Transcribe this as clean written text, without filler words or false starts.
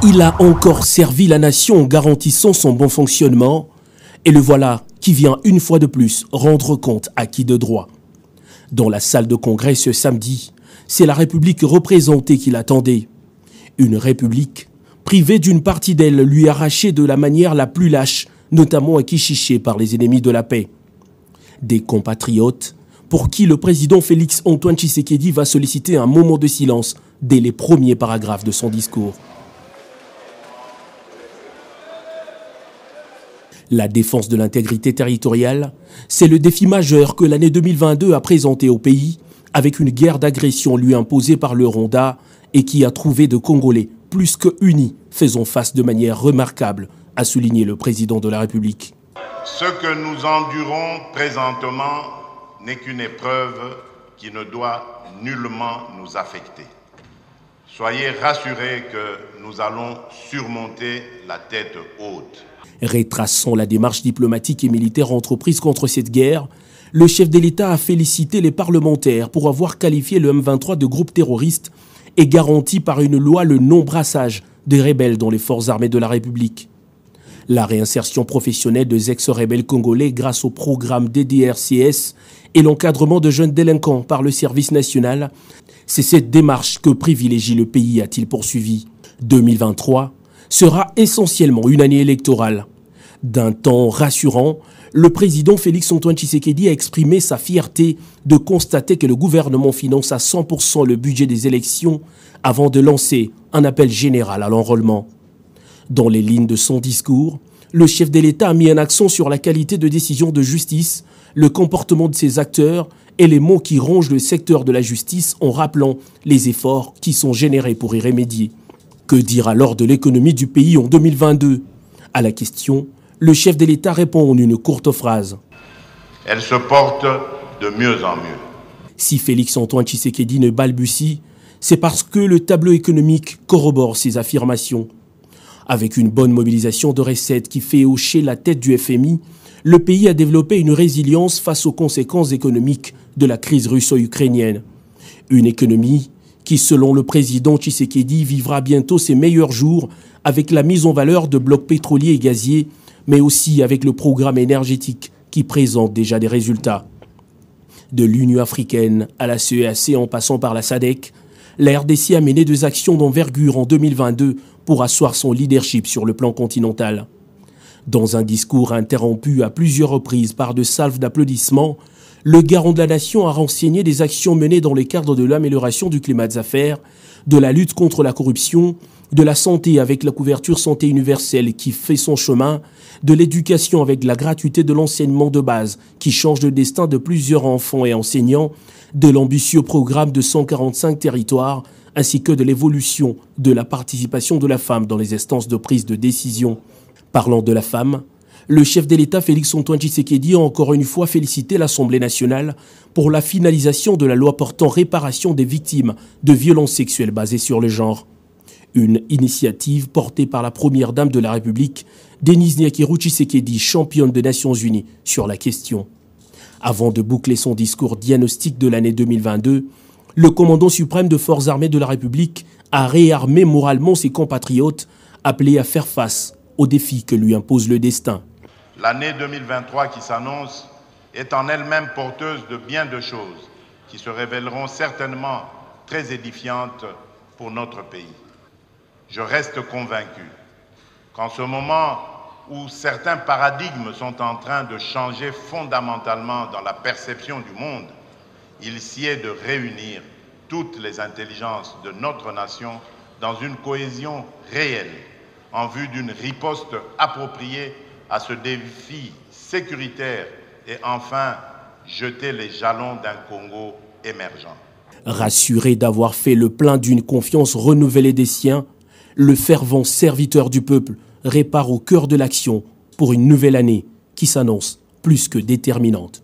Il a encore servi la nation en garantissant son bon fonctionnement et le voilà qui vient une fois de plus rendre compte à qui de droit. Dans la salle de congrès ce samedi, c'est la République représentée qui l'attendait. Une République privée d'une partie d'elle, lui arrachée de la manière la plus lâche, notamment à Kichiché par les ennemis de la paix. Des compatriotes pour qui le président Félix Antoine Tshisekedi va solliciter un moment de silence dès les premiers paragraphes de son discours. La défense de l'intégrité territoriale, c'est le défi majeur que l'année 2022 a présenté au pays, avec une guerre d'agression lui imposée par le Rwanda et qui a trouvé de Congolais plus que unis, faisant face de manière remarquable, a souligné le président de la République. Ce que nous endurons présentement n'est qu'une épreuve qui ne doit nullement nous affecter. Soyez rassurés que nous allons surmonter la tête haute. Retraçant la démarche diplomatique et militaire entreprise contre cette guerre, le chef de l'État a félicité les parlementaires pour avoir qualifié le M23 de groupe terroriste et garanti par une loi le non-brassage des rebelles dans les forces armées de la République. La réinsertion professionnelle des ex-rebelles congolais grâce au programme DDRCS et l'encadrement de jeunes délinquants par le service national, c'est cette démarche que privilégie le pays, a-t-il poursuivi. 2023 sera essentiellement une année électorale. D'un ton rassurant, le président Félix Antoine Tshisekedi a exprimé sa fierté de constater que le gouvernement finance à 100% le budget des élections avant de lancer un appel général à l'enrôlement. Dans les lignes de son discours, le chef de l'État a mis un accent sur la qualité de décision de justice, le comportement de ses acteurs et les maux qui rongent le secteur de la justice en rappelant les efforts qui sont générés pour y remédier. Que dire alors de l'économie du pays en 2022? À la question, le chef de l'État répond en une courte phrase. Elle se porte de mieux en mieux. Si Félix Antoine Tshisekedi ne balbutie, c'est parce que le tableau économique corrobore ses affirmations. Avec une bonne mobilisation de recettes qui fait hocher la tête du FMI, le pays a développé une résilience face aux conséquences économiques de la crise russo-ukrainienne. Une économie qui, selon le président Tshisekedi, vivra bientôt ses meilleurs jours avec la mise en valeur de blocs pétroliers et gaziers, mais aussi avec le programme énergétique qui présente déjà des résultats. De l'Union africaine à la CEAC en passant par la SADC, la RDC a mené des actions d'envergure en 2022 pour asseoir son leadership sur le plan continental. Dans un discours interrompu à plusieurs reprises par de salves d'applaudissements, le garant de la nation a renseigné des actions menées dans le cadre de l'amélioration du climat des affaires, de la lutte contre la corruption, de la santé avec la couverture santé universelle qui fait son chemin, de l'éducation avec la gratuité de l'enseignement de base qui change le destin de plusieurs enfants et enseignants, de l'ambitieux programme de 145 territoires, ainsi que de l'évolution de la participation de la femme dans les instances de prise de décision. Parlant de la femme, le chef de l'État Félix Antoine Tshisekedi a encore une fois félicité l'Assemblée nationale pour la finalisation de la loi portant réparation des victimes de violences sexuelles basées sur le genre. Une initiative portée par la première dame de la République, Denise Nyakirou Tshisekedi, championne des Nations Unies sur la question. Avant de boucler son discours diagnostic de l'année 2022, le commandant suprême de forces armées de la République a réarmé moralement ses compatriotes appelés à faire face aux défis que lui impose le destin. L'année 2023 qui s'annonce est en elle-même porteuse de bien de choses qui se révéleront certainement très édifiantes pour notre pays. Je reste convaincu qu'en ce moment où certains paradigmes sont en train de changer fondamentalement dans la perception du monde, il sied de réunir toutes les intelligences de notre nation dans une cohésion réelle en vue d'une riposte appropriée à ce défi sécuritaire et enfin jeter les jalons d'un Congo émergent. Rassuré d'avoir fait le plein d'une confiance renouvelée des siens, le fervent serviteur du peuple répare au cœur de l'action pour une nouvelle année qui s'annonce plus que déterminante.